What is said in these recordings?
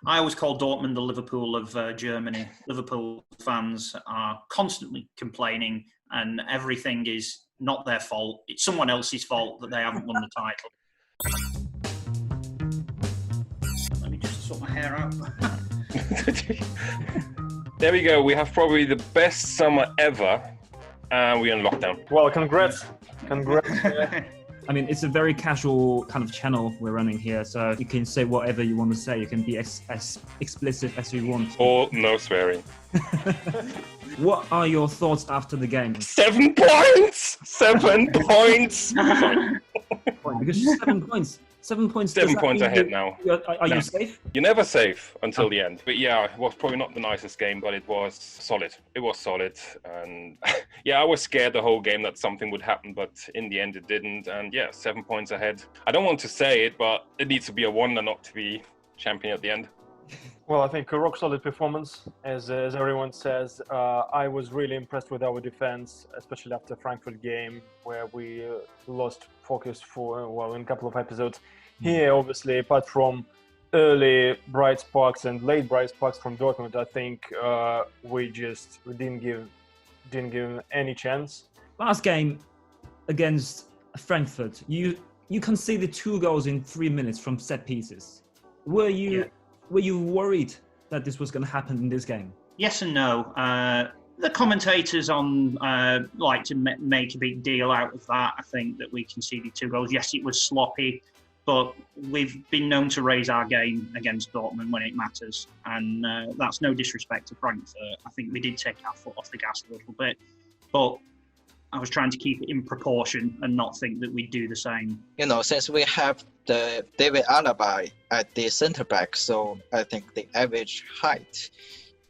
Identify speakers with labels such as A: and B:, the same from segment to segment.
A: I always call Dortmund the Liverpool of Germany. Liverpool fans are constantly complaining, and everything is not their fault. It's someone else's fault that they haven't won the title. Let me just sort my hair out.
B: There we go. We have probably the best summer ever, and we're in lockdown.
C: Well, congrats.
D: I mean, it's a very casual kind of channel we're running here, so you can say whatever you want to say. You can be as explicit as you want.
B: Or no swearing.
D: What are your thoughts after the game?
B: 7 points! 7 points!
D: Because 7 points. 7 points.
B: 7 points ahead now.
D: Are you safe?
B: You're never safe until the end. But yeah, it was probably not the nicest game, but it was solid. It was solid. And yeah, I was scared the whole game that something would happen, but in the end it didn't. And yeah, 7 points ahead. I don't want to say it, but it needs to be a wonder not to be champion at the end.
C: Well, I think a rock solid performance, as everyone says. I was really impressed with our defense, especially after Frankfurt game, where we lost focus in a couple of episodes. Here, obviously, apart from early bright sparks and late bright sparks from Dortmund, I think we didn't give any chance.
D: Last game against Frankfurt, you conceded 2 goals in 3 minutes from set pieces. Were you worried that this was going to happen in this game?
A: Yes and no. The commentators like to make a big deal out of that. I think that we conceded 2 goals. Yes, it was sloppy, but we've been known to raise our game against Dortmund when it matters. And that's no disrespect to Frankfurt. I think we did take our foot off the gas a little bit. But I was trying to keep it in proportion and not think that we'd do the same.
E: Since we have the David Alaba at the centre back, so I think the average height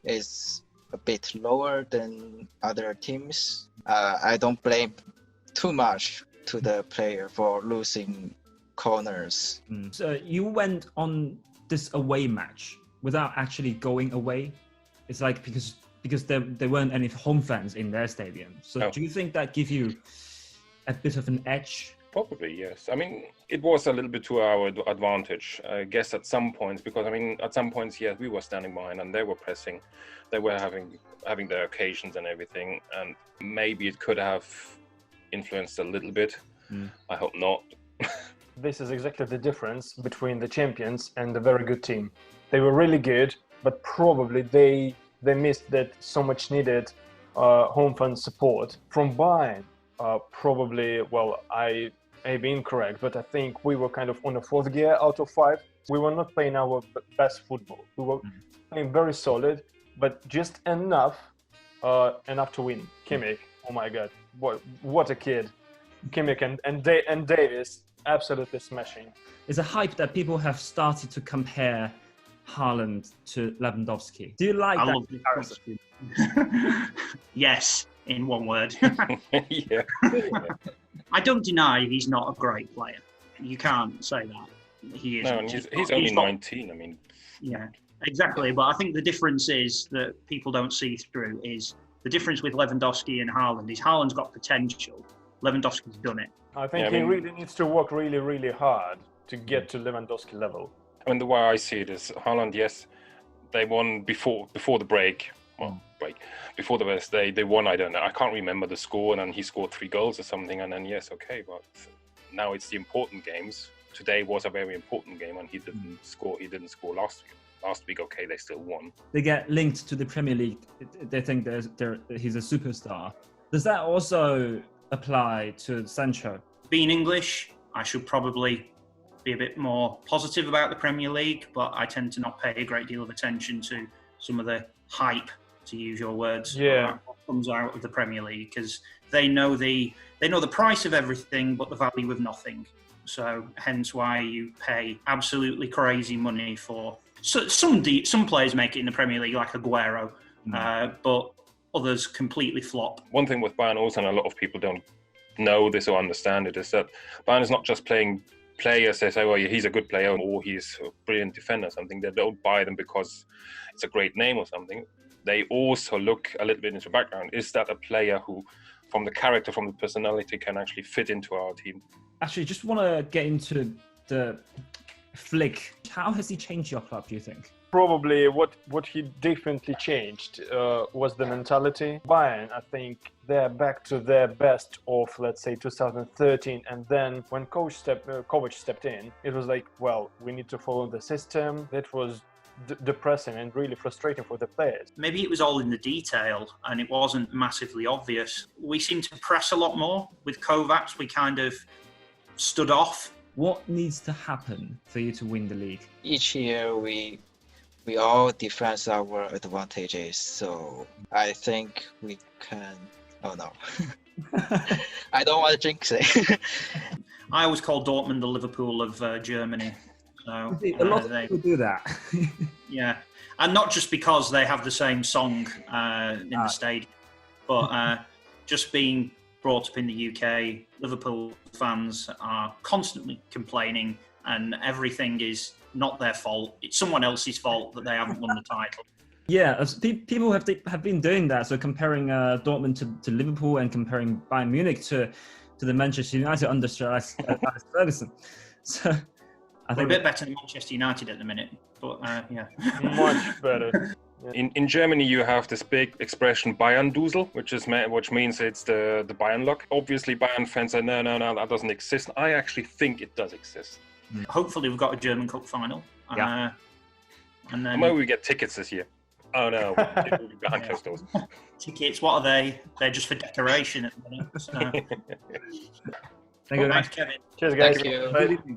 E: is a bit lower than other teams. I don't blame too much to the player for losing corners.
D: So you went on this away match without actually going away. It's like because there weren't any home fans in their stadium. So do you think that gives you a bit of an edge?
B: Probably, yes. I mean, it was a little bit to our advantage, I guess, at some points, because, I mean, at some points, yes, we were standing behind and they were pressing. They were having their occasions and everything, and maybe it could have influenced a little bit. I hope not.
C: This is exactly the difference between the champions and the very good team. They were really good, but probably they missed that so much needed home fan support from Bayern. Probably, well, I may be incorrect, but I think we were kind of on a 4th gear out of 5. We were not playing our best football. We were playing very solid, but just enough to win. Kimmich, oh my God, what a kid! Kimmich and Davis, absolutely smashing.
D: It's a hype that people have started to compare Haaland to Lewandowski. Do you like that comparison?
A: Yes, in one word.
B: Yeah.
A: I don't deny he's not a great player. You can't say that. He is.
B: No, and he's only 19. I mean.
A: Yeah, exactly. But I think the difference is that people don't see through is the difference with Lewandowski and Haaland is Haaland's got potential. Lewandowski's done it.
C: I think he really needs to work really, really hard to get to Lewandowski level.
B: I mean, the way I see it is Haaland, yes, they won before the break. Well, before the rest, they won. I don't know. I can't remember the score, and then he scored 3 goals or something. And then yes, okay, but now it's the important games. Today was a very important game, and he didn't score. He didn't score last week. Last week, okay, they still won.
D: They get linked to the Premier League. They think he's a superstar. Does that also apply to Sancho?
A: Being English, I should probably be a bit more positive about the Premier League, but I tend to not pay a great deal of attention to some of the hype, to use your words, that comes out of the Premier League, because they know the price of everything but the value of nothing. So hence why you pay absolutely crazy money for some players make it in the Premier League, like Aguero, but others completely flop.
B: One thing with Bayern also, and a lot of people don't know this or understand it, is that Bayern is not just playing players. They say, well, he's a good player or he's a brilliant defender or something. They don't buy them because it's a great name or something. They also look a little bit into the background. Is that a player who, from the character, from the personality, can actually fit into our team?
D: Actually, just want to get into the Flick, how has he changed your club, do you think?
C: Probably what he definitely changed was the mentality. Bayern, I think they're back to their best of, let's say, 2013. And then when Kovac stepped in, it was like, well, we need to follow the system. That was depressing and really frustrating for the players.
A: Maybe it was all in the detail and it wasn't massively obvious. We seemed to press a lot more. With Kovac, we kind of stood off.
D: What needs to happen for you to win the league?
E: Each year we all defend our advantages, so I think we can. Oh no, I don't want to jinx it.
A: I always call Dortmund the Liverpool of Germany. So
D: a lot of people do that.
A: Yeah, and not just because they have the same song in the stadium, but just being brought up in the UK, Liverpool fans are constantly complaining, and everything is not their fault. It's someone else's fault that they haven't won the title.
D: Yeah, people have been doing that. So comparing Dortmund to Liverpool and comparing Bayern Munich to the Manchester United under Sir Alex Ferguson. So I think
A: we're a bit better than Manchester United at the minute, but yeah,
C: much better.
B: In Germany, you have this big expression Bayern-Dusel, which means it's the Bayern luck. Obviously, Bayern fans say, no, that doesn't exist. I actually think it does exist.
A: Hopefully, we've got a German Cup final.
D: Yeah.
A: And then
B: maybe we get tickets this year. Oh no, it will be behind closed doors.
A: Tickets, what are they? They're just for decoration at the minute. So.
D: Thank you,
A: Thanks, Kevin.
C: Cheers, guys.
E: Thank you.
C: Bye.